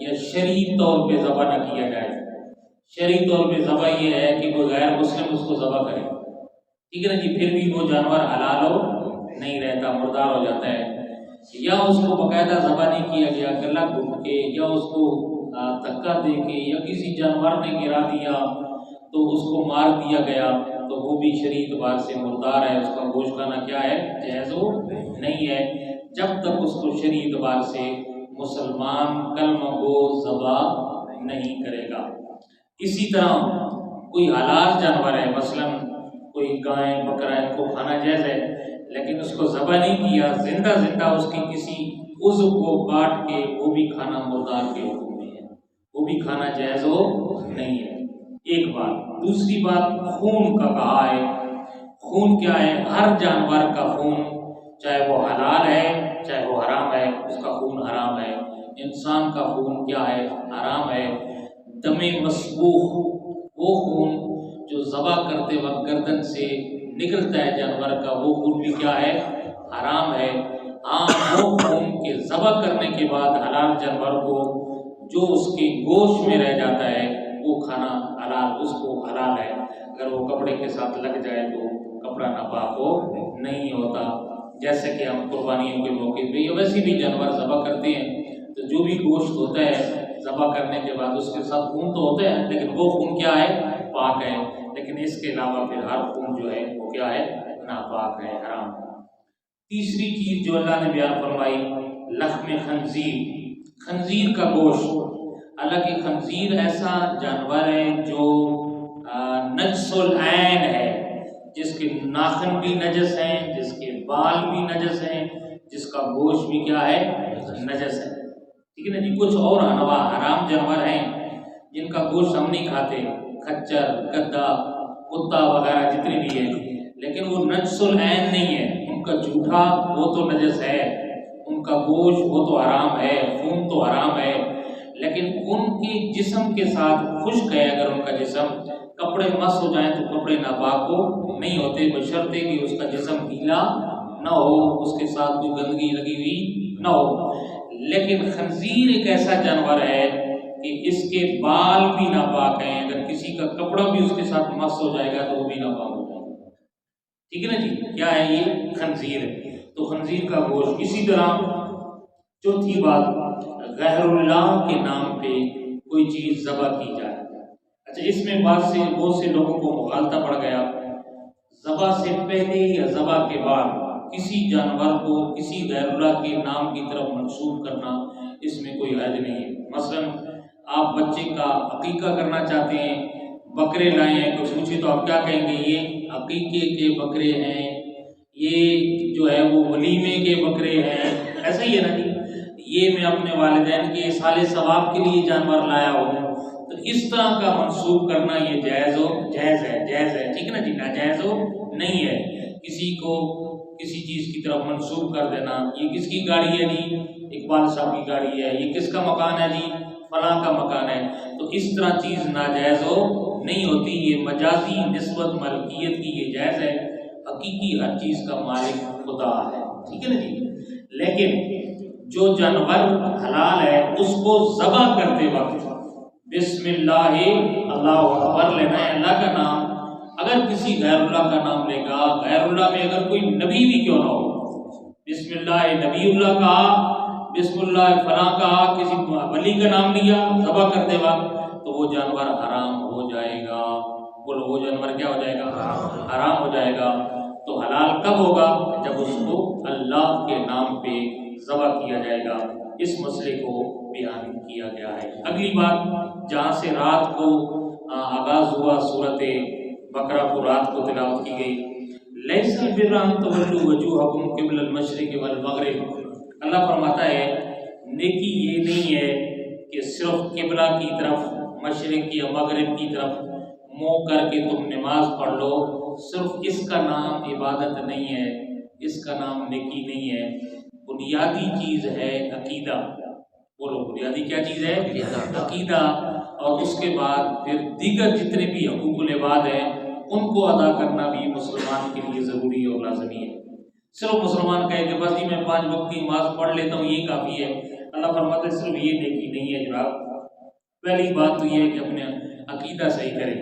یا شرعی طور پہ ذبح نہ کیا جائے۔ شرعی طور پہ ذبح یہ ہے کہ کوئی غیر مسلم اس کو ذبح کرے، ٹھیک ہے نا جی، پھر بھی وہ جانور حلال ہو نہیں رہتا، مردار ہو جاتا ہے۔ یا اس کو باقاعدہ ذبح نہیں کیا گیا، گلا گھٹ کے یا اس کو دھکا دے کے یا کسی جانور نے گرا دیا تو اس کو مار دیا گیا، تو وہ بھی شرعی اعتبار سے مردار ہے، اس کا گوشت کھانا کیا ہے؟ جائز نہیں ہے، جب تک اس کو شرعی اعتبار سے مسلمان کلمہ گو ذبح نہیں کرے گا۔ اسی طرح کوئی حلال جانور ہے، مثلا کوئی گائے بکرا ان کو کھانا جائز ہے، لیکن اس کو ذبح نہیں کیا، زندہ اس کی کسی عضو کو کاٹ کے وہ بھی کھانا مردار کے حکم میں ہے، وہ بھی کھانا جائز نہیں ہے۔ ایک بات۔ دوسری بات، خون کا کہا ہے۔ خون کیا ہے؟ ہر جانور کا خون، چاہے وہ حلال ہے چاہے وہ حرام ہے، اس کا خون حرام ہے۔ انسان کا خون کیا ہے؟ حرام ہے۔ دم مسبوح، وہ خون جو ذبح کرتے وقت گردن سے نکلتا ہے جانور کا، وہ خون بھی کیا ہے؟ حرام ہے۔ ہاں، وہ خون کے ذبح کرنے کے بعد حلال جانور کو جو اس کے گوشت میں رہ جاتا ہے وہ کھانا حلال، اس کو حلال ہے۔ اگر وہ کپڑے کے ساتھ لگ جائے تو کپڑا ناپاک ہو نہیں ہوتا۔ جیسے کہ ہم قربانیوں کے موقع پہ یا ویسے بھی جانور ذبح کرتے ہیں تو جو بھی گوشت ہوتا ہے ذبح کرنے کے بعد اس کے ساتھ خون تو ہوتا ہے، لیکن وہ خون کیا ہے؟ پاک ہے۔ لیکن اس کے علاوہ پھر ہر خون جو ہے وہ کیا ہے؟ ناپاک ہے، حرام ہے۔ تیسری چیز جو اللہ نے بیان فرمائی، لحم خنزیر، خنزیر کا گوشت۔ حالانکہ خنزیر ایسا جانور ہے جو نجس العین ہے، جس کے ناخن بھی نجس ہیں، جس کے بال بھی نجس ہیں، جس کا گوشت بھی کیا ہے؟ نجس ہے، ٹھیک ہے نا جی۔ کچھ اور انواع حرام جانور ہیں جن کا گوشت ہم نہیں کھاتے، خچر، گدھا، کتا وغیرہ جتنے بھی ہیں، لیکن وہ نجس العین نہیں ہے۔ ان کا جھوٹا وہ تو نجس ہے، ان کا گوشت وہ تو حرام ہے، خون تو حرام ہے، لیکن ان کے جسم کے ساتھ خشک ہے، اگر ان کا جسم کپڑے مس ہو جائیں تو کپڑے ناپاک ہو نہیں ہوتے، بشرطے کہ اس کا جسم گیلا نہ ہو، اس کے ساتھ کوئی گندگی لگی ہوئی نہ ہو۔ لیکن خنزیر ایک ایسا جانور ہے کہ اس کے بال بھی ناپاک ہیں، اگر کسی کا کپڑا بھی اس کے ساتھ مس ہو جائے گا تو وہ بھی ناپاک ہو جائے گا، ٹھیک ہے نا جی۔ کیا ہے یہ؟ خنزیر ہے، تو خنزیر کا گوشت۔ اسی طرح چوتھی بات، غیر اللہ کے نام پہ کوئی چیز ذبح کی جائے۔ اچھا، اس میں بہت سے لوگوں کو مغالطہ پڑ گیا، ذبح سے پہلے یا ذبح کے بعد کسی جانور کو کسی غیر اللہ کے نام کی طرف منسوب کرنا، اس میں کوئی حرج نہیں ہے۔ مثلا آپ بچے کا عقیقہ کرنا چاہتے ہیں، بکرے لائے ہیں، کوئی پوچھے تو آپ کیا کہیں گے؟ یہ عقیقے کے بکرے ہیں، یہ جو ہے وہ ولیمے کے بکرے ہیں، ایسا ہی ہے نا جی۔ یہ میں اپنے والدین کے اصحال ثواب کے لیے جانور لایا ہوں، تو اس طرح کا منسوب کرنا یہ جائز ہے، ٹھیک ہے نا جی، ناجائز نہیں ہے۔ کسی کو کسی چیز کی طرف منسوب کر دینا، یہ کس کی گاڑی ہے جی؟ اقبال صاحب کی گاڑی ہے، یہ کس کا مکان ہے جی؟ فلاں کا مکان ہے، تو اس طرح چیز ناجائز نہیں ہوتی، یہ مجازی نسبت ملکیت کی یہ جائز ہے۔ حقیقی ہر چیز کا مالک خدا ہے، ٹھیک ہے نا جی۔ لیکن جو جانور حلال ہے اس کو ذبح کرتے وقت بسم اللہ، اللہ اکبر لینا ہے، اللہ کا نام۔ اگر کسی غیر اللہ کا نام لے گا، غیر اللہ میں اگر کوئی نبی بھی کیوں نہ ہو، بسم اللہ نبی اللہ کہا، بسم اللہ فلاں کہا، کسی ولی کا نام لیا ذبح کرتے وقت، تو وہ جانور حرام ہو جائے گا۔ بولو، وہ جانور کیا ہو جائے گا؟ حرام ہو جائے گا۔ تو حلال کب ہوگا؟ جب اس کو اللہ کے نام پہ ذبح کیا جائے گا۔ اس مسئلے کو بیان کیا گیا ہے۔ اگلی بات، جہاں سے رات کو آغاز ہوا سورت بقرہ کو رات کو تلاوت کی گئی، لیس البر ان تولوا وجوہکم قبل المشرق والمغرب۔ اللہ فرماتا ہے نیکی یہ نہیں ہے کہ صرف قبلہ کی طرف، مشرق یا مغرب کی طرف منہ کر کے تم نماز پڑھ لو، صرف اس کا نام عبادت نہیں ہے، اس کا نام نیکی نہیں ہے۔ بنیادی چیز ہے عقیدہ۔ بولو، بنیادی کیا چیز ہے؟ عقیدہ۔ اور اس کے بعد پھر دیگر جتنے بھی حقوق العباد ہیں ان کو ادا کرنا بھی مسلمان کے لیے ضروری اور لازمی ہے۔ صرف مسلمان کہے کہ بس جی میں 5 وقت کی نماز پڑھ لیتا ہوں، یہ کافی ہے، اللہ فرماتا ہے صرف یہ نیکی صحیح نہیں ہے جناب۔ پہلی بات تو یہ ہے کہ اپنے عقیدہ صحیح کریں۔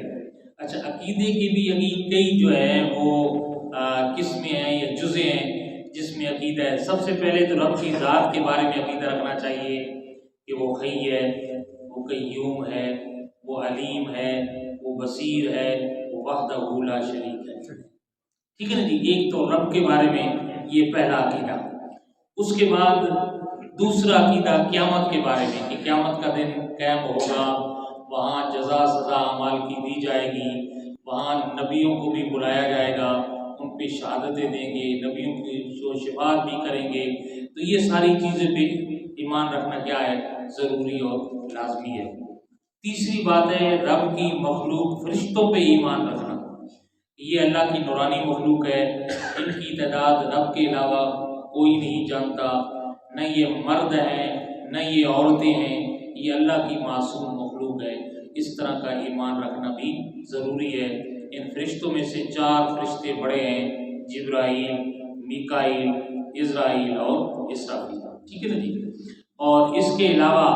اچھا، عقیدے کے بھی ابھی کئی جو ہیں وہ قسمیں ہیں یا جزء ہیں جس میں عقیدہ ہے۔ سب سے پہلے تو رب کی ذات کے بارے میں عقیدہ رکھنا چاہیے کہ وہ حی ہے، وہ قیوم ہے، وہ علیم ہے، وہ بصیر ہے، وہ وحدہ لا شریک ہے۔ ٹھیک ہے نا جی، ایک تو رب کے بارے میں یہ پہلا عقیدہ۔ اس کے بعد دوسرا عقیدہ قیامت کے بارے میں کہ قیامت کا دن قائم ہوگا، وہاں جزا سزا اعمال کی دی جائے گی، وہاں نبیوں کو بھی بلایا جائے گا، ان پہ شہادتیں دیں گے، نبیوں کی شفاعت بھی کریں گے۔ تو یہ ساری چیزیں پہ ایمان رکھنا کیا ہے؟ ضروری اور لازمی ہے۔ تیسری بات ہے رب کی مخلوق فرشتوں پہ ایمان رکھنا۔ یہ اللہ کی نورانی مخلوق ہے، ان کی تعداد رب کے علاوہ کوئی نہیں جانتا، نہ یہ مرد ہیں نہ یہ عورتیں ہیں، یہ اللہ کی معصوم مخلوق ہے۔ اس طرح کا ایمان رکھنا بھی ضروری ہے۔ ان فرشتوں میں سے 4 فرشتے بڑے ہیں، جبرائیل، میکائیل، عزرائیل اور اسرافیل۔ ٹھیک ہے نا جی۔ اور اس کے علاوہ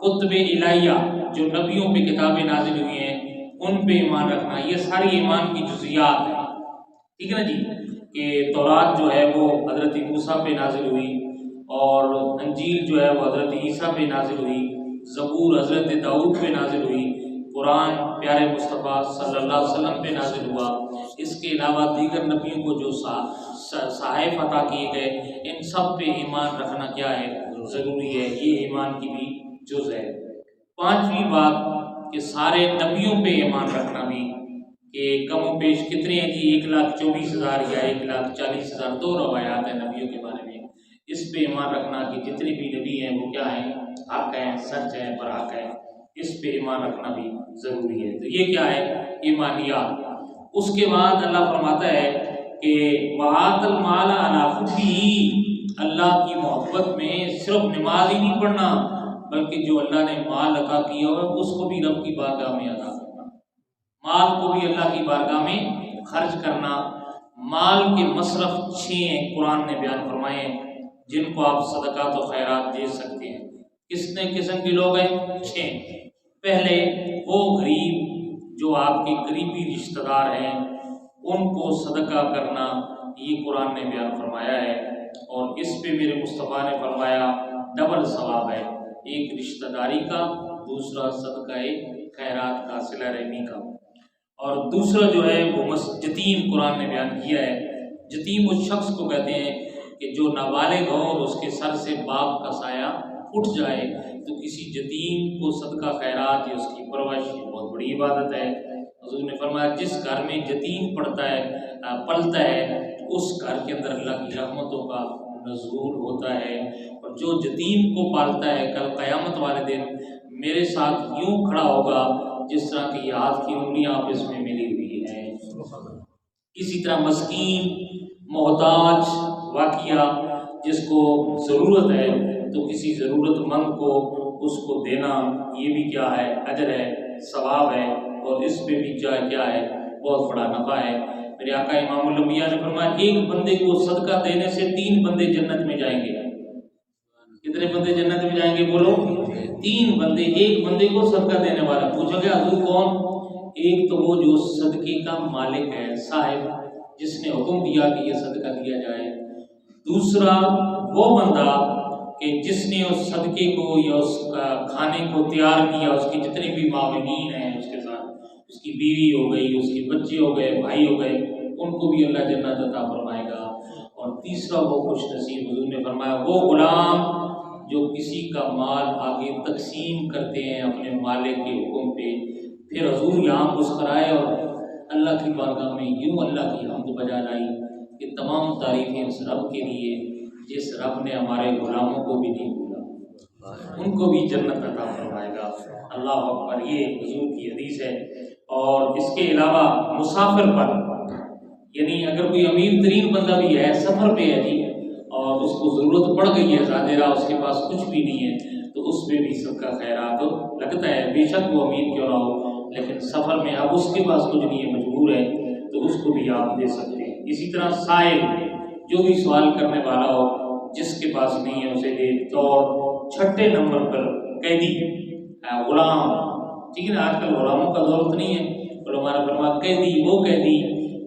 کتب الہیہ جو نبیوں پہ کتابیں نازل ہوئی ہیں ان پہ ایمان رکھنا، یہ ساری ایمان کی جزیات ہیں۔ ٹھیک ہے نا جی، کہ تورات جو ہے وہ حضرت موسیٰ پہ نازل ہوئی، اور انجیل جو ہے وہ حضرت عیسیٰ پہ نازل ہوئی، زبور حضرت داؤد پہ نازل ہوئی، قرآن پیارے مصطفیٰ صلی اللہ علیہ وسلم پہ نازل ہوا۔ اس کے علاوہ دیگر نبیوں کو جو صحائف عطا کیے گئے، ان سب پہ ایمان رکھنا کیا ہے؟ ضروری ہے۔ یہ ایمان کی بھی جز ہے۔ 5ویں بات کہ سارے نبیوں پہ ایمان رکھنا بھی، کہ کم و بیش کتنے ہیں جی؟ 1,24,000 یا 1,40,000، 2 روایات ہیں نبیوں کے بارے میں۔ اس پہ ایمان رکھنا کہ جتنے بھی نبی ہیں وہ کیا ہیں؟ حق ہیں، سچ ہیں، برحق ہیں۔ اس پہ ایمان رکھنا بھی ضروری ہے۔ تو یہ کیا ہے؟ ایمانیات۔ اس کے بعد اللہ فرماتا ہے کہ وَآتَ الْمَالَ عَلَىٰ حُبِّهِ، اللہ کی محبت میں صرف نماز ہی نہیں پڑھنا بلکہ جو اللہ نے مال عطا کیا ہو اس کو بھی رب کی بارگاہ میں عطا کرنا، مال کو بھی اللہ کی بارگاہ میں خرچ کرنا۔ مال کے مصرف 6 ہیں، قرآن نے بیان فرمائے ہیں، جن کو آپ صدقات و خیرات دے سکتے ہیں۔ کتنے قسم کے لوگ ہیں؟ 6۔ پہلے وہ غریب جو آپ کے قریبی رشتہ دار ہیں ان کو صدقہ کرنا، یہ قرآن نے بیان فرمایا ہے، اور اس پہ میرے مصطفیٰ نے فرمایا ڈبل ثواب ہے، ایک رشتہ داری کا، دوسرا صدقہ خیرات کا، صلہ رحمی کا۔ اور دوسرا جو ہے وہ یتیم، قرآن نے بیان کیا ہے، یتیم اس شخص کو کہتے ہیں کہ جو نابالغ ہو اور اس کے سر سے باپ کا سایہ اٹھ جائے، تو کسی یتیم کو صدقہ خیرات یا اس کی پرورش بہت بڑی عبادت ہے۔ حضور نے فرمایا جس گھر میں یتیم پلتا ہے اس گھر کے اندر اللہ کی رحمتوں کا نزول ہوتا ہے، اور جو یتیم کو پالتا ہے کل قیامت والے دن میرے ساتھ یوں کھڑا ہوگا جس طرح کی ہاتھ کی انگلیاں آپس میں ملی ہوئی ہیں۔ اسی طرح مسکین، محتاج واقعہ جس کو ضرورت ہے تو کسی ضرورت مند کو اس کو دینا، یہ بھی کیا ہے؟ اجر ہے، ثواب ہے، اور اس پہ بھی کیا ہے؟ بہت بڑا نفع ہے۔ میرے آقا امام الانبیاء نے فرمایا ایک بندے کو صدقہ دینے سے 3 بندے جنت میں جائیں گے۔ کتنے بندے جنت میں جائیں گے بولو؟ 3 بندے، ایک بندے کو صدقہ دینے والا۔ پوچھو گے حضور کون؟ ایک تو وہ جو صدقے کا مالک ہے، صاحب، جس نے حکم دیا کہ یہ صدقہ دیا جائے۔ دوسرا وہ بندہ کہ جس نے اس صدقے کو یا اس کا کھانے کو تیار کیا، اس کے جتنے بھی معاونین ہیں اس کے ساتھ، اس کی بیوی ہو گئی، اس کے بچے ہو گئے، بھائی ہو گئے، ان کو بھی اللہ جنت عطا فرمائے گا۔ اور تیسرا وہ خوش نصیب، حضور نے فرمایا وہ غلام جو کسی کا مال آگے تقسیم کرتے ہیں اپنے مالک کے حکم پہ، پھر حضور یہاں مسکرائے اور اللہ کی بارگاہ میں یوں اللہ کی حمد بجا لائی کہ تمام تعریفیں اس رب کے لیے جس رب نے ہمارے غلاموں کو بھی نہیں بھولا، ان کو بھی جنت عطا فرمائے گا۔ اللہ اکبر، یہ حضور کی حدیث ہے۔ اور اس کے علاوہ مسافر پر، یعنی اگر کوئی امیر ترین بندہ بھی ہے، سفر پہ ہے جی، اور اس کو ضرورت پڑ گئی ہے، زیادہ راہ اس کے پاس کچھ بھی نہیں ہے، تو اس پہ بھی صدقہ خیرات لگتا ہے، بے شک وہ امیر کیوں نہ ہو، لیکن سفر میں اب اس کے پاس کچھ نہیں ہے، مجبور ہے، تو اس کو بھی آپ دے سکتے ہیں۔ اسی طرح سائل، جو بھی سوال کرنے والا ہو، جس کے پاس نہیں ہے اسے دے۔ اور 6 نمبر پر قیدی غلام، ٹھیک ہے نا، آج کل غلاموں کا دور نہیں ہے، علماء نے فرمایا قیدی وہ قیدی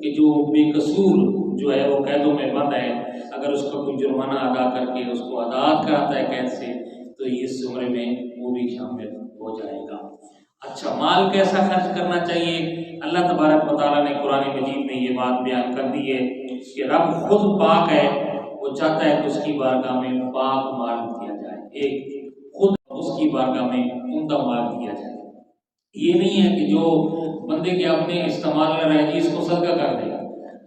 کہ جو بے قصور جو ہے وہ قیدوں میں بند ہے، اگر اس کا کوئی جرمانہ ادا کر کے اس کو آزاد کراتا ہے قید سے تو اس عمرے میں وہ بھی شامل ہو جائے گا۔ اچھا، مال کیسا خرچ کرنا چاہیے؟ اللہ تبارک و تعالیٰ نے قرآن مجید میں یہ بات بیان کر دی ہے کہ رب خود پاک ہے، وہ چاہتا ہے کہ اس کی بارگاہ میں پاک مال دیا جائے، ایک خود اس کی بارگاہ میں عمدہ مال دیا جائے۔ یہ نہیں ہے کہ جو بندے کے اپنے استعمال میں رہے گی اس کو صدقہ کر دے،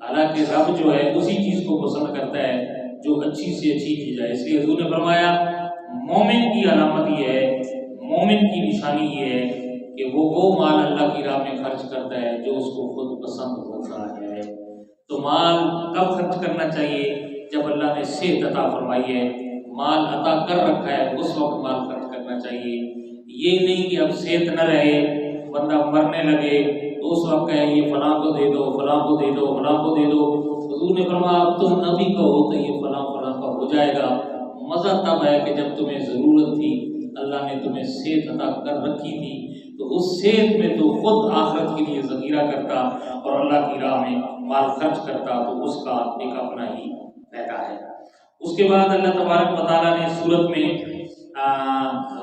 حالانکہ رب جو ہے اسی چیز کو پسند کرتا ہے جو اچھی سے اچھی چیز ہے۔ اس لیے حضور نے فرمایا مومن کی علامت یہ ہے، مومن کی نشانی یہ ہے کہ وہ مال اللہ کی راہ میں خرچ کرتا ہے جو اس کو خود پسند ہوتا ہے۔ تو مال کب خرچ کرنا چاہیے؟ جب اللہ نے صحت عطا فرمائی ہے، مال عطا کر رکھا ہے، اس وقت مال خرچ کرنا چاہیے۔ یہ نہیں کہ اب صحت نہ رہے، بندہ مرنے لگے تو اس وقت کہے یہ فلاں کو دے دو، فلاں کو دے دو، فلاں کو دے دو۔ حضور نے فرمایا اب تم نبی کو ہو تو یہ فلاں فلاں کا ہو جائے گا۔ مزہ تب ہے کہ جب تمہیں ضرورت تھی، اللہ نے تمہیں صحت عطا کر رکھی تھی، تو اس صحت میں تو خود آخرت کے لیے ذخیرہ کرتا اور اللہ کی راہ میں مال خرچ کرتا، تو اس کا ایک اپنا ہی فائدہ ہے۔ اس کے بعد اللہ تبارک و تعالیٰ نے سورت میں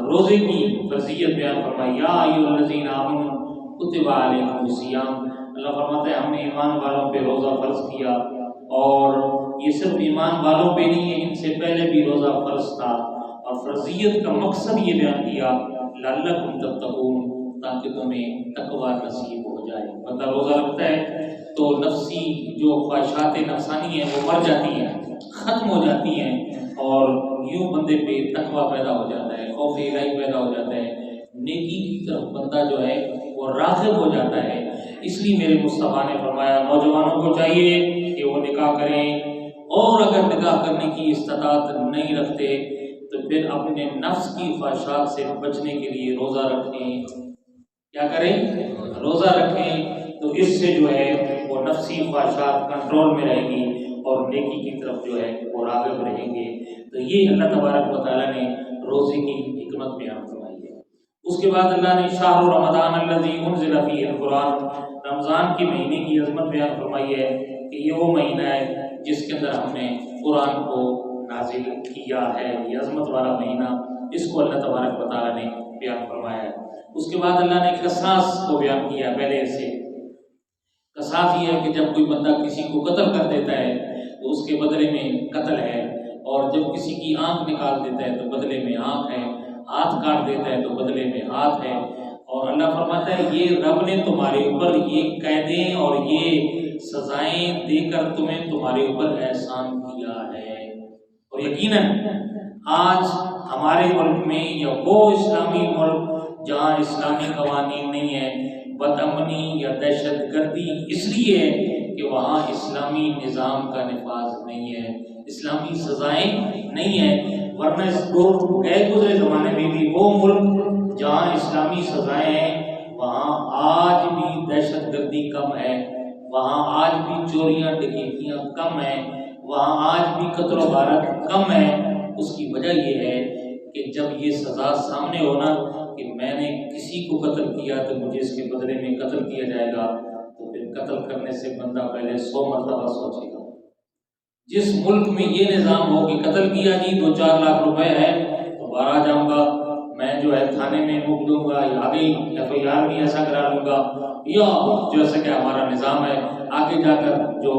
روزے کی فرضیت بیان فرمائی، یا ایھا الذین آمنوا کتب علیکم الصیام۔ اللہ فرماتا ہے ہم نے ایمان والوں پہ روزہ فرض کیا، اور یہ صرف ایمان والوں پہ نہیں ہے، ان سے پہلے بھی روزہ فرض تھا، اور فرضیت کا مقصد یہ بیان کیا لعلکم تتقون، تاکہ تمہیں تقوی نصیب ہو جائے۔ بندہ روزہ رکھتا ہے تو نفسی جو خواہشات نفسانی ہیں وہ مر جاتی ہیں، ختم ہو جاتی ہیں، اور یوں بندے پہ تقوی پیدا ہو جاتا ہے، خوف الہی پیدا ہو جاتا ہے، نیکی کی طرف بندہ جو ہے وہ راغب ہو جاتا ہے۔ اس لیے میرے مصطفیٰ نے فرمایا نوجوانوں کو چاہیے کہ وہ نکاح کریں، اور اگر نکاح کرنے کی استطاعت نہیں رکھتے تو پھر اپنے نفس کی خواہشات سے بچنے کے لیے روزہ رکھیں۔ کیا کریں؟ روزہ رکھیں، تو اس سے جو ہے وہ نفسی خواہشات کنٹرول میں رہیں گی اور نیکی کی طرف جو ہے وہ راغب رہیں گے۔ تو یہ اللہ تبارک و تعالیٰ نے روزے کی حکمت بیان فرمائی ہے۔ اس کے بعد اللہ نے شہر رمضان الذی انزل فیہ القرآن، رمضان کے مہینے کی عظمت بیان فرمائی ہے کہ یہ وہ مہینہ ہے جس کے اندر ہم نے قرآن کو نازل کیا ہے، یہ عظمت والا مہینہ، اس کو اللہ تبارک و تعالیٰ نے بیان فرمایا ہے۔ اس کے بعد اللہ نے قصاص کو بیان کیا پہلے سے۔ قصاص یہ ہے کہ جب کوئی بندہ کسی کو قتل کر دیتا ہے تو اس کے بدلے میں قتل ہے، اور جب کسی کی آنکھ نکال دیتا ہے تو بدلے میں آنکھ ہے، ہاتھ کاٹ دیتا ہے تو بدلے میں ہاتھ ہے۔ اور اللہ فرماتا ہے یہ رب نے تمہارے اوپر یہ قیدیں اور یہ سزائیں دے کر تمہیں تمہارے اوپر احسان کیا ہے۔ اور یقیناً آج ہمارے ملک میں یا وہ اسلامی ملک جہاں اسلامی قوانین نہیں ہیں، بد امنی یا دہشت گردی اس لیے ہے کہ وہاں اسلامی نظام کا نفاذ نہیں ہے، اسلامی سزائیں نہیں ہیں، ورنہ اس کو غیر گزرے زمانے میں بھی وہ ملک جہاں اسلامی سزائیں ہیں وہاں آج بھی دہشت گردی کم ہے، وہاں آج بھی چوریاں ڈکیتیاں کم ہیں، وہاں آج بھی قتل و غارت کم ہے۔ اس کی وجہ یہ ہے کہ جب یہ سزا سامنے ہونا کہ میں نے کسی کو قتل کیا تو مجھے اس کے بدلے میں قتل کیا جائے گا، تو پھر قتل کرنے سے بندہ پہلے 100 مرتبہ سوچے گا۔ جس ملک میں یہ نظام ہو کہ قتل کیا جی 2-4 لاکھ روپے ہے تو باہر آ جاؤں گا، میں جو ہے تھانے میں مک دوں گا، یا آگے FIR بھی ایسا کرا لوں گا، یا جیسا کہ ہمارا نظام ہے آگے جا کر جو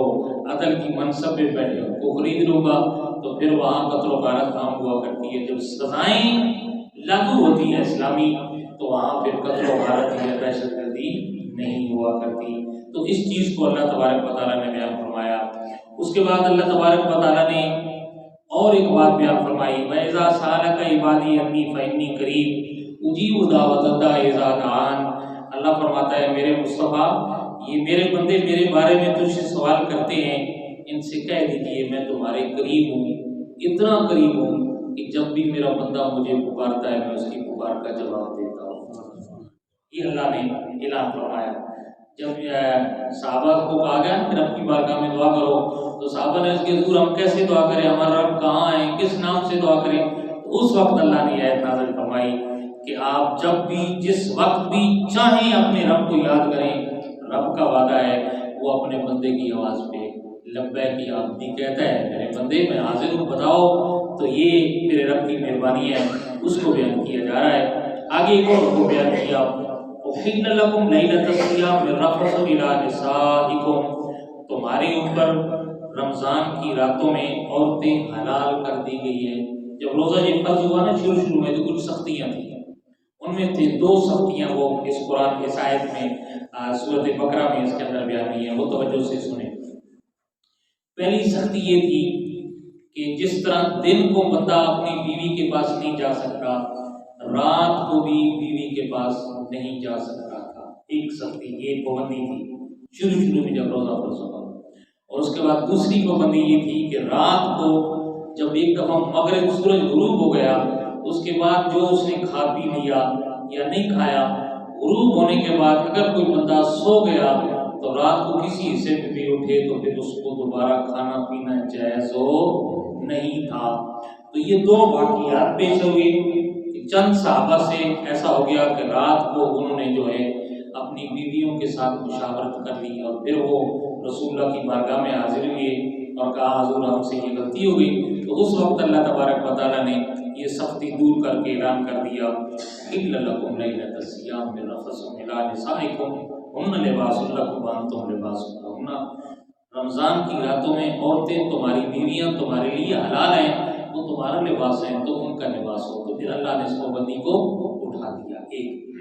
عدل کی منصب پہ بیٹھے ان کو خرید لوں گا، تو پھر وہاں قتل و غارت عام ہوا کرتی ہے۔ جب سزائیں لاگو ہوتی ہیں اسلامی تو وہاں پھر قتل و غارت یا دہشت گردی نہیں ہوا کرتی۔ تو اس چیز کو اللہ تبارک و تعالیٰ نے بیان فرمایا۔ اس کے بعد اللہ تبارک و تعالیٰ نے اور ایک بات بیان فرمائی، وَإِذَا سَأَلَكَ عِبَادِي عَنِّي فَإِنِّي قَرِيبٌ أُجِيبُ دَعْوَةَ الدَّاعِ إِذَا دَعَانِ۔ اللہ فرماتا ہے میرے مصطفیٰ یہ میرے بندے میرے بارے میں تجھ سے سوال کرتے ہیں، ان سے کہہ دیجئے میں تمہارے قریب ہوں، اتنا قریب ہوں کہ جب بھی میرا بندہ مجھے پکارتا ہے میں اس کی پکار کا جواب دیتا ہوں۔ یہ اللہ نے اعلان فرمایا۔ جب صحابہ کو کہا گیا پھر اپنی بارگاہ میں دعا کرو تو صحابہ نے اس کے حضور ہم کیسے دعا کریں، ہمارا رب کہاں ہے، کس نام سے دعا کریں؟ تو اس وقت اللہ نے آیت نازل فرمائی کہ آپ جب بھی جس وقت بھی چاہیں اپنے رب کو یاد کریں. رب کا وعدہ ہے وہ اپنے بندے کی آواز پہ لبیک یا عبدی کہتا ہے میرے بندے میں حاضر ہوں بتاؤ. تو یہ میرے رب کی مہربانی ہے، اس کو بیان کیا جا رہا ہے. آگے ایک اور کو بیان کیا احل لکم لیلۃ الصیام الرفث الی نسائکم، تمہارے اوپر رمضان کی راتوں میں عورتیں حلال کر دی گئی ہیں. جب روزہ یہ فرض ہوا نا شروع میں تو کچھ سختیاں تھیں، ان میں سے 2 سختیاں وہ اس قرآن کی آیت میں سورۃ بقرہ میں اس کے اندر بیان ہوئی ہیں، وہ توجہ سے سنیں. پہلی سختی یہ تھی کہ جس طرح دن کو بندہ اپنی بیوی کے پاس نہیں جا سکتا، رات کو بھی بیوی کے پاس نہیں جا سکتا تھا. ایک سختی یہ پابندی تھی شروع میں جب روزہ فرض ہوا. اور اس کے بعد دوسری پابندی یہ تھی کہ رات کو جب ایک دفعہ مغرب سورج غروب ہو گیا اس کے بعد جو اس نے کھا پی لیا یا نہیں کھایا، غروب ہونے کے بعد اگر کوئی بندہ سو گیا تو رات کو کسی حصے میں بھی اٹھے تو پھر اس کو دوبارہ کھانا پینا جائز ہو نہیں تھا. تو یہ 2 واقعات پیش ہوئے. چند صحابہ سے ایسا ہو گیا کہ رات کو انہوں نے جو ہے اپنی بیویوں کے ساتھ مشاورت کر لی اور پھر وہ رسول اللہ کی بارگاہ میں حاضر ہوئے اور کہا حضور ہم سے یہ غلطی ہو گئی. تو اس وقت اللہ تبارک و تعالیٰ نے یہ سختی دور کر کے اعلان کر دیا احل لکم لیلۃ الصیام الرفث الی نسائکم ہن لباس لکم وانتم لباس لہن. رمضان کی راتوں میں عورتیں تمہاری بیویاں تمہارے لیے حلال ہیں، وہ تمہارا لباس ہے تو ان کا لباس ہو. تو پھر اللہ نے اس پابندی کو اٹھا دیا. ایک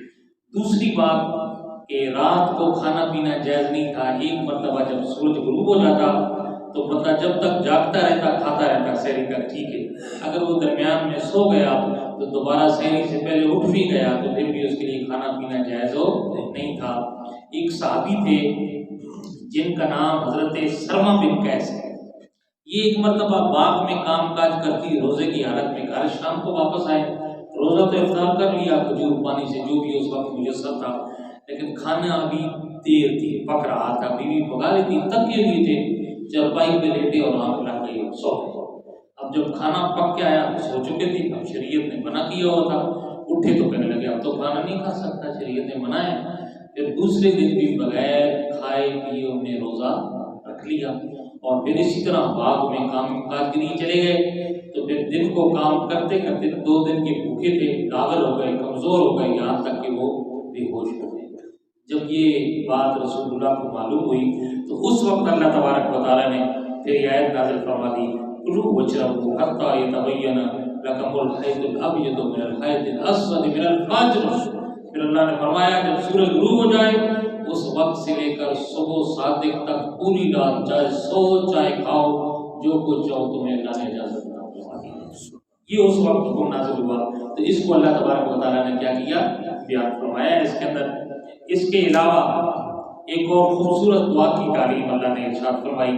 دوسری بات کہ رات کو کھانا پینا جائز نہیں تھا. ایک مرتبہ جب سورج غروب ہو جاتا تو بندہ جب تک جاگتا رہتا کھاتا رہتا سحری تک ٹھیک ہے، اگر وہ درمیان میں سو گیا تو دوبارہ سحری سے پہلے اٹھ بھی گیا تو پھر بھی اس کے لیے کھانا پینا جائز ہو نہیں تھا. ایک صحابی تھے جن کا نام حضرت سرما بن قیس ہے. یہ ایک مرتبہ باغ میں کام کاج کرتی روزے کی حالت میں گھر شام کو واپس آئے. روزہ تو افطار کر لیا کھجور پانی سے جو بھی اس وقت میسر تھا، لیکن کھانا ابھی دیر تھی پک رہا تھا. بیوی پکا رہی تھی، تھکے ہوئے تھے، چرپائی پہ لیٹے اور آنکھ لگ گئی سو گئے. اب جب کھانا پک کے آیا سو چکے تھے. اب شریعت نے منع کیا ہوا تھا، اٹھے تو کہنے لگے اب تو کھانا نہیں کھا سکتا، شریعت نے منع ہے. پھر دوسرے دن بھی بغیر کھائے پیے انہیں روزہ رکھ لیا اور پھر اسی طرح باغ میں کام کاج کے لیے چلے گئے. تو پھر دن کو کام کرتے کرتے 2 دن کے بھوکے تھے، لاغر ہو گئے، کمزور ہو گئے، یہاں تک کہ وہ بے ہوش ہو گئے. جب یہ بات رسول اللہ کو معلوم ہوئی تو اس وقت اللہ تبارک و تعالیٰ نے پھر یہ آیت نازل فرما دی کلوا واشربوا حتى يتبين لكم الخيط الابيض من الخيط الاسود من الفجر. پھر اللہ نے فرمایا جب سورج غروب ہو جائے اس وقت سے لے کر صبح صادق تک پوری رات چاہے سو چاہے کھاؤ، جو کچھ چاہو تمہیں اللہ نے اجازت فرما دی. یہ اس وقت حکم نازل ہوا. تو اس کو اللہ تبارک و تعالیٰ نے کیا کیا بیان فرمایا. اس کے اندر اس کے علاوہ ایک اور خوبصورت دعا کی تعلیم اللہ نے ارشاد فرمائی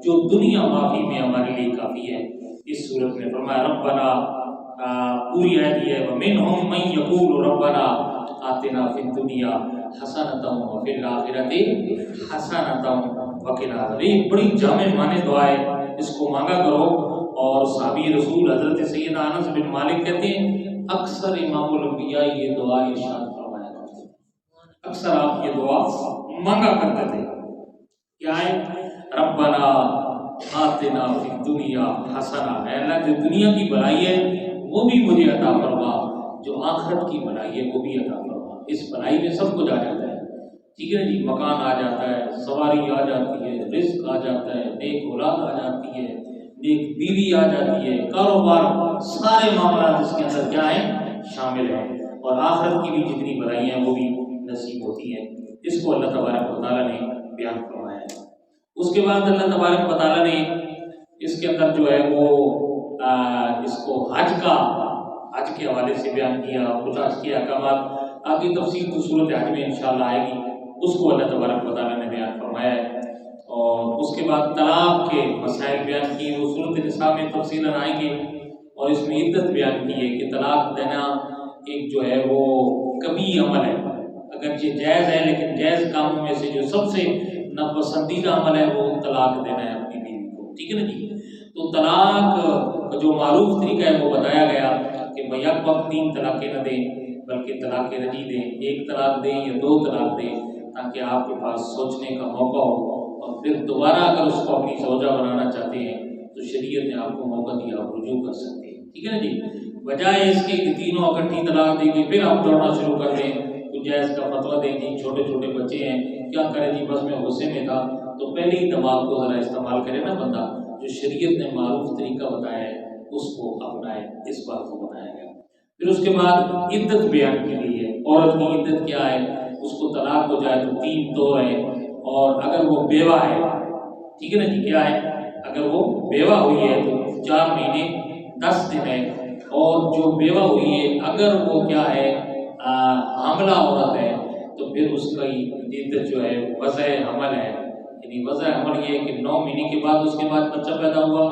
جو دنیا معافی میں ہمارے لیے کافی ہے. اس صورت میں فرمایا ربنا، پوری آیت یہ ہے وَمِنْهُمْ مَنْ يَقُولُ رَبَّنَا آتِنَا فِي الدُّنْيَا حَسَنَةً وَفِي الْآخِرَةِ حَسَنَةً وَقِنَا عَذَابَ. ایک بڑی جامع معنی دعا ہے، اس کو مانگا کرو. اور صحابی رسول حضرت سیدنا انس بن مالک کہتے ہیں اکثر امام الانبیاء یہ دعا ارشاد فرمایا کرتے تھے، اکثر آپ یہ دعا مانگا کرتے تھے. کیا ہے؟ ربنا آتنا فی الدنیا حسنہ، اے اللہ جو دنیا کی بھلائی ہے وہ بھی مجھے عطا فرما، جو آخرت کی بھلائی ہے وہ بھی عطا فرما. اس بھلائی میں سب کچھ آ جاتا ہے، ٹھیک ہے جی، مکان آ جاتا ہے، سواری آ جاتی ہے، رزق آ جاتا ہے، نیک اولاد آ جاتی ہے، نیک بیوی آ جاتی ہے، کاروبار، سارے معاملات اس کے اندر کیا ہیں شامل ہیں. اور آخرت کی بھی جتنی بھلائی ہیں وہ بھی نصیب ہوتی ہیں. اس کو اللہ تبارک و تعالیٰ نے بیان فرمایا ہے. اس کے بعد اللہ تبارک و تعالیٰ نے اس کے اندر جو ہے وہ اس کو حج کے حوالے سے بیان کیا. کچھ حج کے احکامات آگے تفصیل تو صورت حج میں انشاءاللہ آئے گی، اس کو اللہ تبارک و تعالیٰ نے بیان فرمایا ہے. اور اس کے بعد طلاق کے مسائل بیان کیے، وہ صورت نساء میں تفصیلاً آئیں گے. اور اس میں عدت بیان کی ہے کہ طلاق دینا ایک جو ہے وہ کبھی عمل ہے، اگرچہ جائز ہے لیکن جائز کاموں میں سے جو سب سے ناپسندیدہ عمل ہے وہ طلاق دینا ہے اپنی بیوی کو، ٹھیک ہے نا جی. تو طلاق کا جو معروف طریقہ ہے وہ بتایا گیا کہ بیک وقت 3 طلاقیں نہ دیں، بلکہ طلاق رجعی دیں، ایک طلاق دیں یا 2 طلاق دیں، تاکہ آپ کے پاس سوچنے کا موقع ہو، اور پھر دوبارہ اگر اس کو اپنی زوجہ بنانا چاہتے ہیں تو شریعت نے آپ کو موقع دیا، آپ رجوع کر سکتے ہیں، ٹھیک ہے نا جی۔ بجائے اس کے کہ تینوں اکٹھی طلاق دیں گے پھر آپ دوڑنا شروع کر دیں، کچھ جائز کا فتویٰ دیں جی چھوٹے چھوٹے بچے ہیں کیا کرے جی، بس میں غصے میں تھا، تو پہلے ہی دماغ کو ذرا استعمال کرے نا بندہ، جو شریعت نے معروف طریقہ بتایا ہے اس کو اپنائے، اس بات کو بتایا گیا۔ پھر اس کے بعد عدت بیان کی گئی ہے، عورت کی عدت کیا ہے، اس کو طلاق ہو جائے تو 3 طور ہیں، اور اگر وہ بیوہ ہے، ٹھیک ہے نا جی، کیا ہے، اگر وہ بیوہ ہوئی ہے تو 4 مہینے 10 دن ہے، اور جو بیوہ ہوئی ہے اگر وہ کیا ہے حاملہ عورت ہے تو پھر اس کی عدت جو ہے وضع حمل ہے، یعنی وضع حمل یہ ہے کہ 9 مہینے کے بعد اس کے بعد بچہ پیدا ہوا،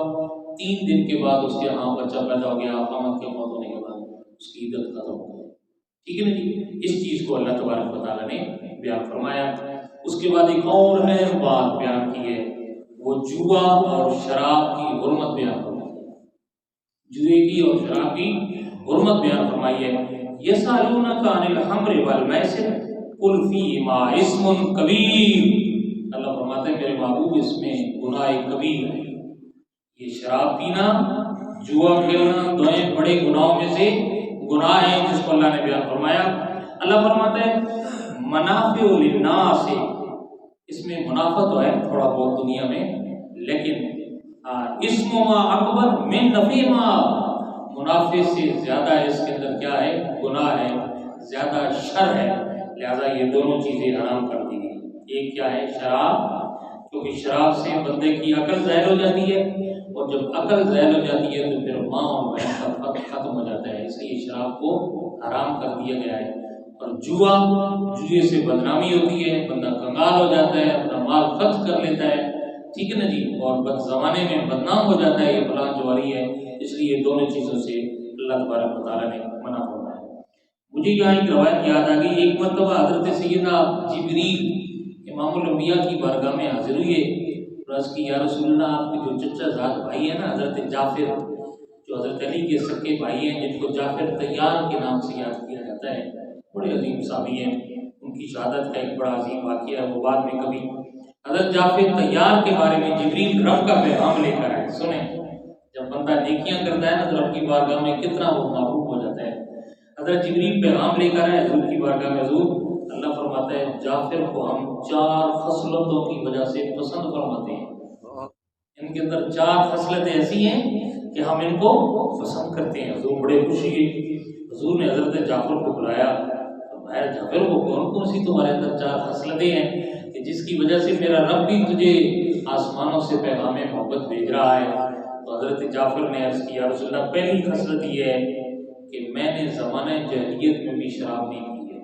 3 دن کے بعد اس کے بچہ پیدا ہو گیا، حامل کے موت ہونے کے بعد اس کی عدت ختم ہو گئی، ٹھیک ہے نا جی۔ اس چیز کو اللہ تبارک و تعالیٰ نے بیان فرمایا۔ اس کے بعد ایک اور اہم بات بیان کی ہے، وہ جوا اور شراب کی حرمت بیان فرمائی، جوئے کی اور شراب کی حرمت بیان فرمائی ہے۔ یسألونک عن الخمر والمیسر قل فیہما اسم کبیر، اللہ فرماتے ہیں میرے محبوب اس میں گناہ کبیر ہے، یہ شراب پینا، جوا کھیلنا دونوں بڑے گناہوں میں سے گناہ ہے جس کو اللہ نے بیان فرمایا۔ اللہ فرماتے ہیں منافع للناس، اس میں منافع تو ہے تھوڑا بہت دنیا میں، لیکن اسم ما اکبر من نفعہما، منافع سے زیادہ اس کے اندر کیا ہے، گناہ ہے، زیادہ شر ہے، لہذا یہ دونوں چیزیں حرام کر دی گئی۔ ایک کیا ہے، شراب، کیونکہ شراب سے بندے کی عقل ظاہر ہو جاتی ہے، اور جب عقل ظاہر ہو جاتی ہے تو پھر ماں اور بہن کا فرق ختم ہو جاتا ہے، اس لیے شراب کو حرام کر دیا گیا ہے۔ اور جوئے سے بدنامی ہوتی ہے، بندہ کنگال ہو جاتا ہے، اپنا مال خرچ کر لیتا ہے، ٹھیک ہے نا جی، اور بد زمانے میں بدنام ہو جاتا ہے، یہ فلاں جواری ہے، اس لیے دونوں چیزوں سے اللہ تبارک و تعالیٰ نے منع فرمایا۔ مجھے یہاں ایک روایت یاد آ گئی، ایک مرتبہ حضرت سیدنا جبریل امام الانبیاء کی بارگاہ میں حاضر ہوئے، عرض کی یا رسول اللہ، آپ کے جو چچا زاد بھائی ہیں نا حضرت جعفر، جو حضرت علی کے سکے بھائی ہیں، جن کو جعفر طیار کے نام سے یاد کیا جاتا ہے، بڑے عظیم صحابی ہیں، ان کی شہادت کا ایک بڑا عظیم واقعہ ہے، وہ بعد میں کبھی حضرت جعفر طیار کے بارے میں جبریل رب کا پیغام لے کر آئے۔ سنیں، جب بندہ نیکیاں کرتا ہے نا تو رب کی بارگاہ میں کتنا وہ محبوب ہو جاتا ہے۔ حضرت جبریل پیغام لے کر آئے حضور کی بارگاہ میں، حضور اللہ فرماتا ہے جعفر کو ہم 4 خصلتوں کی وجہ سے پسند فرماتے ہیں، ان کے اندر 4 خصلتیں ایسی ہیں کہ ہم ان کو پسند کرتے ہیں۔ حضور بڑے خوشی ہوئی، حضور نے حضرت جعفر کو بلایا، فرمایا جعفر کو کون سی تمہارے اندر 4 خصلتیں ہیں کہ جس کی وجہ سے میرا رب بھی تجھے آسمانوں سے پیغام محبت بھیج رہا ہے؟ تو حضرت جعفر نے عرض کیا رسول اللہ، پہلی خصلت یہ ہے کہ میں نے زمانہ جاہلیت میں بھی شراب نہیں پی ہے،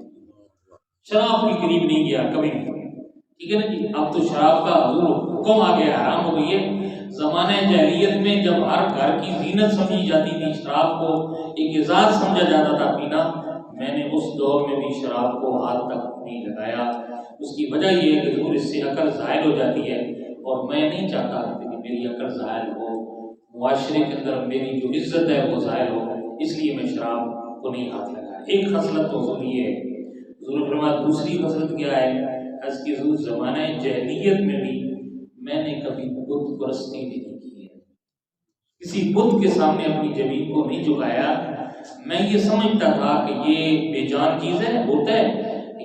شراب کے قریب نہیں گیا کبھی، ٹھیک ہے نا جی۔ اب تو شراب کا حضور حکم آ گیا، حرام ہو گئی ہے۔ زمانہ جاہلیت میں جب ہر گھر کی زینت سمجھی جاتی تھی، شراب کو ایک اعزاز سمجھا جاتا تھا پینا، میں نے اس دور میں بھی شراب کو ہاتھ تک نہیں لگایا۔ اس کی وجہ یہ ہے کہ حضور اس سے عقل ظاہر ہو جاتی ہے، اور میں نہیں چاہتا کہ میری عقل ظاہر ہو، معاشرے کے اندر میری جو عزت ہے وہ ظاہر ہو، اس لیے میں شراب کو نہیں ہاتھ لگایا۔ ایک خصلت تو حضور یہ ہے۔ حضور فرمایا دوسری خصلت کیا ہے؟ اس کے حضور زمانہ جاہلیت میں بھی میں نے کبھی بت پرستی نہیں کی ہے، کسی بت کے سامنے اپنی جبین کو نہیں جھکایا۔ میں یہ سمجھتا تھا کہ یہ بے جان چیز ہے، بت ہے،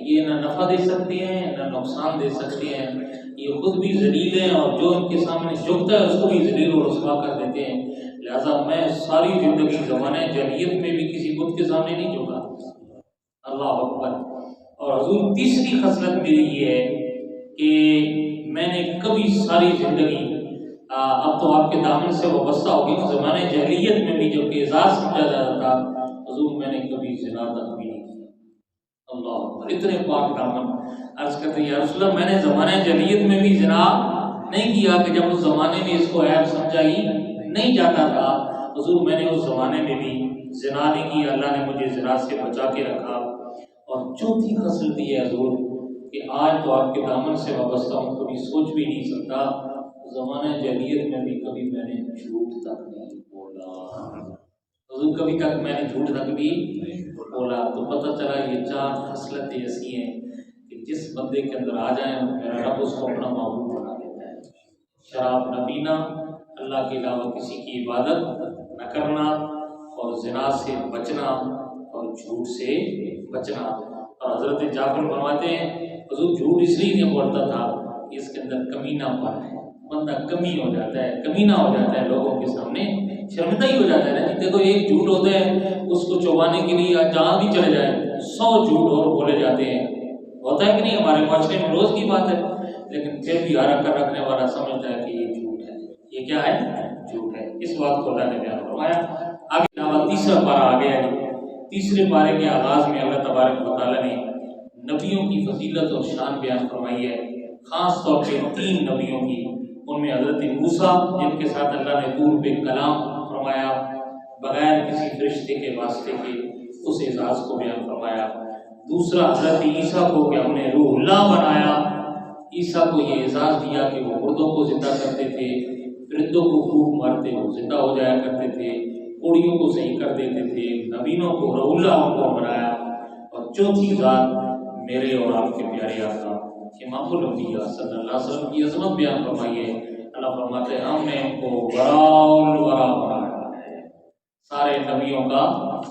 یہ نہ نفع دے سکتے ہیں نہ نقصان دے سکتے ہیں، یہ خود بھی ذلیل ہیں اور جو ان کے سامنے جھکتا ہے اس کو بھی ذلیل و رسوا کر دیتے ہیں، لہذا میں ساری زندگی زمانہ جاہلیت میں بھی کسی بت کے سامنے نہیں جھکا۔ اللہ اکبر۔ اور حضور تیسری خصلت میری یہ ہے کہ میں نے کبھی ساری زندگی، اب تو آپ کے دامن سے وابستہ ہوگی، زمانہ جاہلیت میں بھی جو کہ اعزاز سمجھا جاتا تھا، حضور میں نے کبھی زنا تک بھی نہیں کی۔ اللہ اکبر، اتنے پاک دامن۔ عرض کرتے ہیں یا رسول اللہ، میں نے زمانہ جاہلیت میں بھی زنا نہیں کیا کہ جب اس زمانے میں اس کو عیب سمجھا ہی نہیں جاتا تھا، حضور میں نے اس زمانے میں بھی زنا نہیں کی، اللہ نے مجھے زنا سے بچا کے رکھا۔ اور چوتھی خصلت یہ ہے حضور کہ آج تو آپ کے دامن سے وابستہ ہوں، کبھی سوچ بھی نہیں سکتا، زمانہ جاہلیت میں بھی کبھی میں نے جھوٹ تک نہیں بولا، حضور کبھی تک میں نے جھوٹ تک بھی بولا تو پتہ چلا یہ 4 خصلتیں ایسی ہیں کہ جس بندے کے اندر آ جائیں میرا رب اس کو اپنا معبود بنا دیتا ہے۔ شراب نہ پینا، اللہ کے علاوہ کسی کی عبادت نہ کرنا، اور زنا سے بچنا اور جھوٹ سے بچنا۔ اور حضرت جعفر فرماتے ہیں حضور جھوٹ اس لیے نہیں بولتا تھا کہ اس کے اندر کمینہ پن ہے، بندہ کمی ہو جاتا ہے، کمینہ ہو جاتا ہے، لوگوں کے سامنے شرمندہ ہی ہو جاتا ہے نا۔ دیکھو ایک جھوٹ ہوتا ہے اس کو چبانے کے لیے جہاں بھی چلے جائیں 100 جھوٹ اور بولے جاتے ہیں، ہوتا ہے کہ نہیں؟ ہمارے معاشرے میں روز کی بات ہے، لیکن پھر بھی ہارا کر رکھنے والا سمجھتا ہے کہ یہ جھوٹ ہے، یہ کیا ہے؟ جھوٹ ہے۔ اس بات کو اللہ نے بیان فرمایا۔ آگے علاوہ تیسرا پارہ آ گیا ہے۔ تیسرے پارے کے آغاز میں اللہ تبارک و تعالیٰ نے نبیوں کی فضیلت اور شان بیان فرمائی ہے، خاص طور پہ 3 نبیوں کی۔ ان میں حضرت موسیٰ جن کے ساتھ اللہ نے طور پہ کلام فرمایا بغیر کسی فرشتے کے واسطے کے، اس اعزاز کو بیان فرمایا۔ دوسرا حضرت عیسیٰ کو کہ ہم نے روح اللہ بنایا، عیسیٰ کو یہ اعزاز دیا کہ وہ مردوں کو زندہ کرتے تھے، پرندوں کو پھونک مارتے وہ زندہ ہو جایا کرتے تھے، کوڑیوں کو صحیح کر دیتے تھے، نبیوں کو روح اللہ کو بنایا۔ اور چوتھی ذات میرے اور آپ کے پیارے آقا امام الانبیاء صلی اللہ علیہ وسلم کی عظمت بیان فرمائی ہے۔ اللہ فرماتے ہیں ہم نے ان کو وراء الورا بنایا ہے، سارے نبیوں کا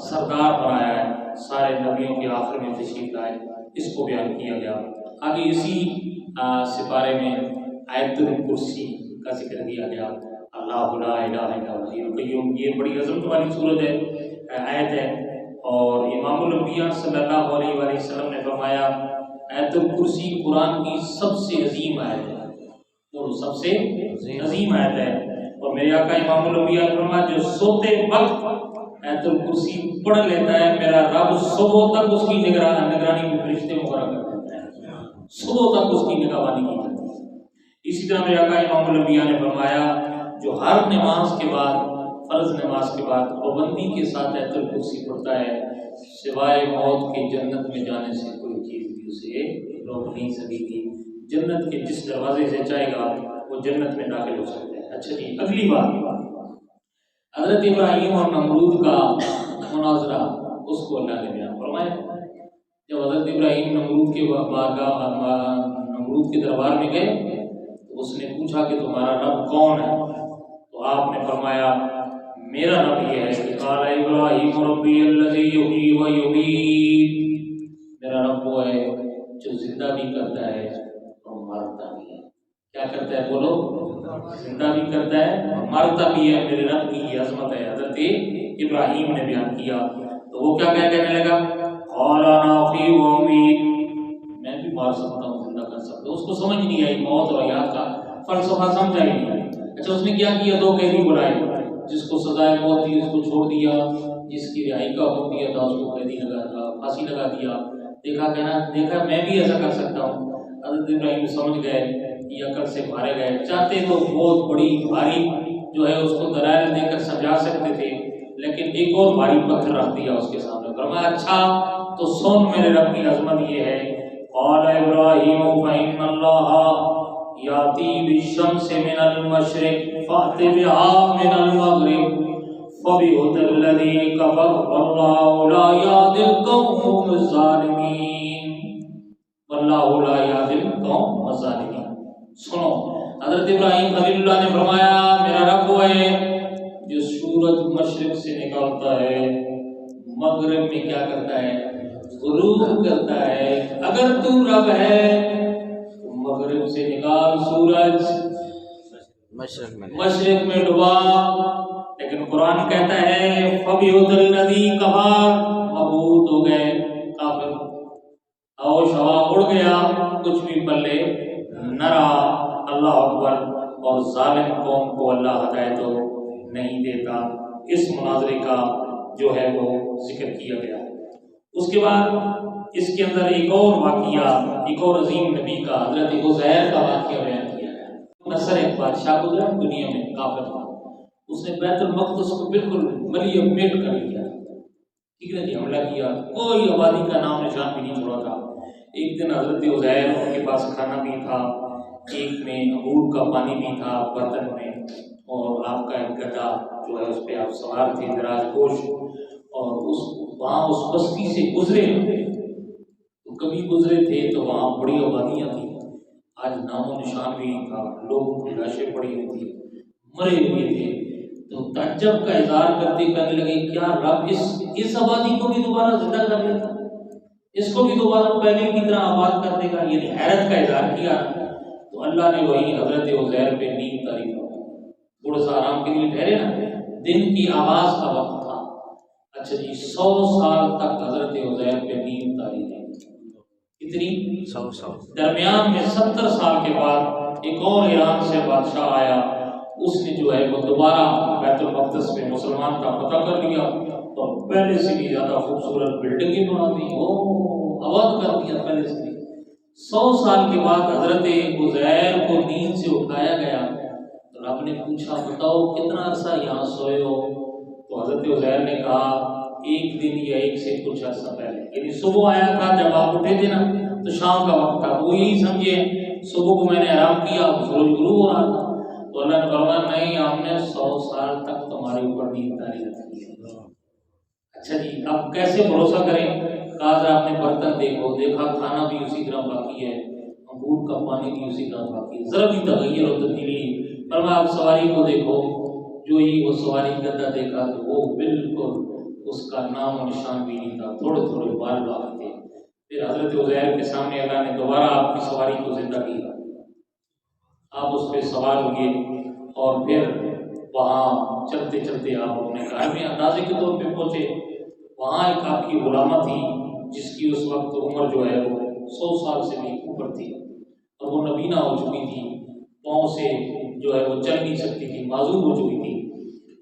سردار بنایا ہے، سارے نبیوں کے آخر میں تشریف لائے، اس کو بیان کیا گیا۔ آگے اسی سپارے میں آیت الکرسی کا ذکر کیا گیا، اللہ لا الہ الا هو الحی القیوم، یہ بڑی عظمت والی صورت ہے، آیت ہے۔ اور امام الانبیاء صلی اللہ علیہ وآلہ وسلم نے فرمایا آیت الکرسی قرآن کی سب سے عظیم آیت ہے، اور سب سے عظیم آیت ہے۔ اور میرے آقا امام الانبیاء نے فرمایا جو سوتے وقت آیت الکرسی پڑھ لیتا ہے میرا رب صبح تک اس کی نگرانی کو فرشتے مقرر کر دیتا ہے، صبح تک اس کی نگہبانی کی جاتی ہے۔ اسی طرح میرے آقا امام الانبیاء نے فرمایا جو ہر نماز کے بعد، فرض نماز کے بعد پابندی کے ساتھ آیت الکرسی پڑھتا ہے، سوائے موت کے جنت میں جانے سے کوئی چیز بھی اسے روک نہیں سکے گی۔ جنت کے جس دروازے سے چاہے گا وہ جنت میں داخل ہو سکتا ہے۔ اچھا جی، اگلی بات حضرت ابراہیم اور نمرود کا مناظرہ، اس کو اللہ نے بیان فرمایا۔ جب حضرت ابراہیم نمرود کے دربار میں گئے تو اس نے پوچھا کہ تمہارا رب کون ہے؟ تو آپ نے فرمایا میرا رب یہ ہے کہ قال ابراہیم ربی الذی یحیی و یمیت، میرا رب وہ ہے جو زندہ بھی کرتا ہے اور مارتا بھی ہے۔ کیا کرتا ہے بولو؟ زندہ بھی کرتا ہے اور مارتا بھی ہے، میرے رب کی یہ عظمت ہے۔ حضرت ابراہیم نے بیان کیا تو وہ کیا کہنے لگا؟ قال انا احیی و امیت، میں بھی مار سکتا ہوں، زندہ کر سکتا ہوں۔ اس کو سمجھ نہیں آئی موت اور حیات کا فلسفہ، سمجھا ہی نہیں۔ اچھا اس نے کیا کیا؟ 2 قیدی بلائے، جس کو سزائے موت تھی اس کو چھوڑ دیا، جس کی رہائی کا حکم دیا تھا اس کو قیدی پھانسی لگا دیا۔ دیکھا میں بھی ایسا کر سکتا ہوں۔ حضرت ابراہیم سمجھ گئے، یہ عقل سے مارے گئے، چاہتے تو بہت بڑی بھاری جو ہے اس کو دلائل دے کر سمجھا سکتے تھے، لیکن ایک اور بھاری پتھر رکھ دیا اس کے سامنے۔ فرمایا اچھا تو سن میرے رب کی عظمت یہ ہے، قال ابراہیم فإن اللہ یاتی بالشمس من المشرق فأت بها من المغرب فبہت الذی کفر واللہ لا یهدی القوم الظالمین، واللہ لا یهدی القوم الظالمین۔ سنو، حضرت ابراہیم خلیل اللہ نے فرمایا میرا رب وہ ہے جو سورج مشرق سے نکالتا ہے مغرب میں کیا کرتا ہے؟ غروب کرتا ہے۔ اگر تو رب ہے تو مغرب سے نکال سورج، مشرق میں ڈبا۔ لیکن قرآن کہتا ہے فَبِهُدَ الَّذِي كَفَرَ، مبہوت ہو گئے کافر، او شوا اڑ گیا، کچھ بھی پلے نہ رہا۔ اللہ اکبر۔ اور ظالم قوم کو اللہ ہدایت نہیں دیتا۔ اس مناظرے کا جو ہے وہ ذکر کیا گیا۔ اس کے بعد اس کے اندر ایک اور واقعہ، ایک اور عظیم نبی کا، حضرت عزیر کا واقعہ بیان کیا ہے۔ نصر ایک بادشاہ گزرا دنیا میں، کافر تھا، اس نے بیت المقدس کو بالکل ملیم میٹ کر لیا، ٹھیک ہے جی، حملہ کیا، کوئی آبادی کا نام نشان بھی نہیں چھوڑا تھا۔ ایک دن حضرت عزیر ان کے پاس کھانا بھی تھا، ایک میں انگور کا پانی بھی تھا برتن میں، اور آپ کا ایک گدھا جو ہے اس پہ آپ سوار تھے دراز گوش، اور اس وہاں اس بستی سے گزرے تو کبھی گزرے تھے تو وہاں بڑی آبادیاں تھیں، آج نام و نشان بھی نہیں تھا، لوگوں کی لاشیں پڑی ہوئی تھی، مرے ہوئے تھے۔ تو تعجب کا اظہار کرتے کہنے لگے کیا رب اس آبادی کو بھی دوبارہ زندہ کر لیتا، اس کو بھی دوبارہ پہلے کی طرح آباد کر دے گا، یعنی حیرت کا اظہار کیا۔ تو اللہ نے وہی حضرت عزیر پہ نیند طاری فرمائی، تھوڑا سا آرام کے لیے ٹھہرے نا، دن کی آغاز کا وقت تھا۔ اچھا جی 100 سال تک حضرت عزیر پہ نیند طاری رہی، کتنی 100 سال۔ درمیان میں 70 سال کے بعد ایک اور ایران سے بادشاہ آیا، اس نے جو ہے وہ دوبارہ بیت المقدس میں مسلمان کا فتح کر لیا، تو پہلے سے بھی زیادہ خوبصورت بلڈنگیں بنا دی، آباد کر دیا پہلے سے بھی۔ 100 سال کے بعد حضرت عزیر کو نیند سے اٹھایا گیا، تو رب نے پوچھا بتاؤ کتنا عرصہ یہاں سوئے ہو؟ تو حضرت عزیر نے کہا ایک دن یا ایک سے کچھ عرصہ پہلے، یعنی صبح آیا تھا جب آپ اٹھے تھے نا تو شام کا وقت تھا، وہ یہی سمجھے صبح کو میں نے آرام کیا، سورج غروب ہو رہا تھا۔ تو اللہ نے فرمایا نہیں، ہم نے 100 سال تک تمہارے اوپر نیند طاری رکھی ہے۔ اچھا جی اب کیسے بھروسہ کریں؟ کہا ذرا اپنے برتن دیکھو، دیکھا کھانا بھی اسی طرح باقی ہے، انگور کا پانی بھی اسی طرح باقی ہے، ذرا بھی تغیر و تبدیلی۔ فرمایا اب سواری کو دیکھو، جو ہی وہ سواری گدا دیکھا تو وہ بالکل اس کا نام و نشان بھی نہیں تھا، تھوڑے تھوڑے بال باقی تھے۔ پھر حضرت عزیر کے سامنے اللہ نے دوبارہ آپ کی سواری کو زندہ کیا، آپ اس پہ سوار ہوئے اور پھر وہاں چلتے چلتے آپ اپنے گھر میں اندازے کے طور پہ پہنچے۔ وہاں ایک آپ کی غلامہ تھی جس کی اس وقت عمر جو ہے وہ 100 سال سے بھی اوپر تھی، اور وہ نبینا ہو چکی تھی، پاؤں سے جو ہے وہ چل نہیں سکتی تھی، معذور ہو چکی تھی۔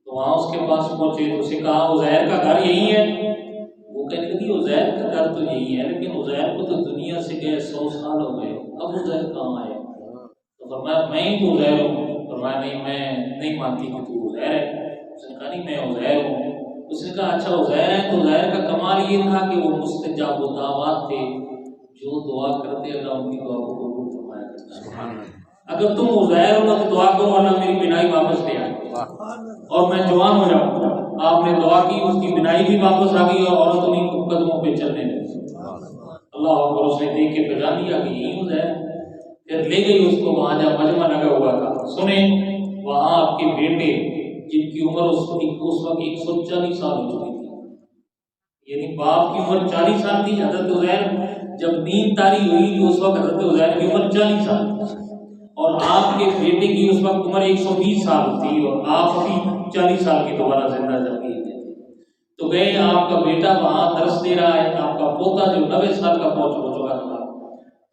تو وہاں اس کے پاس پہنچے تو اسے کہا عزیر کا گھر یہی ہے؟ وہ کہنے لگی عزیر کا گھر تو یہی ہے، لیکن عزیر کو تو دنیا سے گئے 100 سال ہو گئے، اب عزیر کہاں آئے؟ تو فرمایا میں ہی تو عزیر ہوں۔ فرمایا نہیں میں نہیں مانتی کہ تو عزیر ہے۔ اس نے کہا نہیں میں عزیر ہوں۔ اس نے کہا اچھا عزیر ہے تو عزیر کا کمال یہ تھا کہ وہ مستجاب الدعوات تھے، جو دعا کرتے اللہ ان کی دعا کو قبول فرمایا کرتا ہے۔ اگر تم عزیر ہو تو دعا کرو اللہ میری بینائی واپس لے آئے اور میں جوان ہو جاؤں۔ آپ نے دعا کی، اس کی بینائی بھی واپس آ گئی اور عورت انہیں قدموں پہ چلنے لگی۔ اللہ اکبر، اس نے دیکھ کے پہچان لیا کہ یہی عزیر۔ پھر لے گئی اس کو وہاں جہاں مجمع لگا ہوا تھا۔ سنیں وہاں آپ کے بیٹے جن کی عمر اس وقت 140 سال ہو چکی تھی، یعنی باپ کی عمر 40 سال تھی، حضرت عزیر جب نیند طاری ہوئی تو اس وقت حضرت عزیر کی عمر 40 سال تھی، اور آپ کے بیٹے کی اس وقت عمر 120 سال تھی، اور آپ بھی 40 سال کی دوبارہ زندہ جب گئے تھے۔ تو گئے آپ کا بیٹا وہاں درس دے رہا ہے، آپ کا پوتا جو 90 سال کا پہنچ ہو چکا تھا،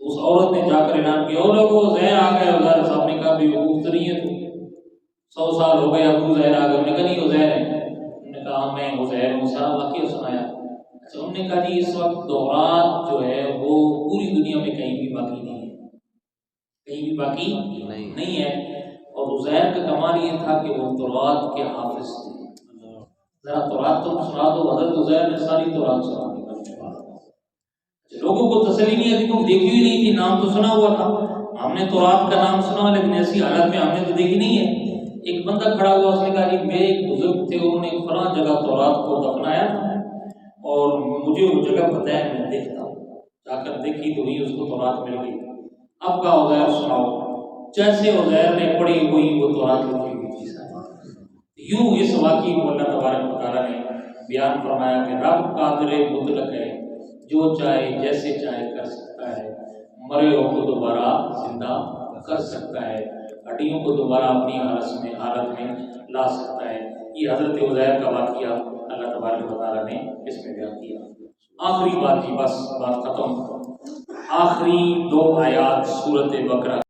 اس عورت نے جا کر اعلان کیا، او لوگوں عزیر آ گئے۔ عزیر صاحب نے کہا بھی وقوف نہیں ہے، تو 100 سال ہو گئے ابو عزیر آ گئے۔ انہوں نے کہا نہیں عزیر ہے۔ انہوں نے کہا میں عزیر ہوں، سارا واقعہ سنایا۔ اچھا انہوں نے کہا جی اس وقت تورات جو ہے وہ پوری دنیا میں کہیں بھی باقی نہیں ہے، کہیں بھی باقی نہیں ہے، اور عزیر کا کمال یہ تھا کہ وہ تورات کے حافظ تھے۔ ذرا تورات تو سنا دو، حضرت عزیر نے ساری تورات سنا دی۔ لوگوں کو تسلی نہیں ہے، کیونکہ دیکھی ہوئی نہیں تھی، نام تو سنا ہوا تھا، ہم نے تورات کا نام سنا لیکن ایسی حالت میں ہم نے تو دیکھی نہیں ہے۔ ایک بندہ کھڑا ہوا، اس نے کہا جی میرے ایک بزرگ تھے، انہوں نے فلاں جگہ تورات کو دفنایا تھا اور مجھے وہ جگہ پتہ ہے، میں دیکھتا ہوں۔ جا کر دیکھی تو وہی اس کو تورات مل گئی۔ اب کا عزیر سناؤ، جیسے عزیر نے پڑھی ہوئی وہ تورات لکھی ہوئی تھی۔ یوں اس واقعے کو اللہ تبارک و تعالیٰ نے بیان فرمایا کہ رب قادر مطلق ہے، جو چاہے جیسے چاہے کر سکتا ہے، مرے ہو کو دوبارہ زندہ کر سکتا ہے، ہڈیوں کو دوبارہ اپنی حالت میں لا سکتا ہے۔ یہ حضرت عزیر کا واقعہ اللہ تبارک و تعالیٰ نے اس میں بیان کیا۔ آخری بات جی، بس بات ختم۔ آخری 2 آیات سورۃ بقرہ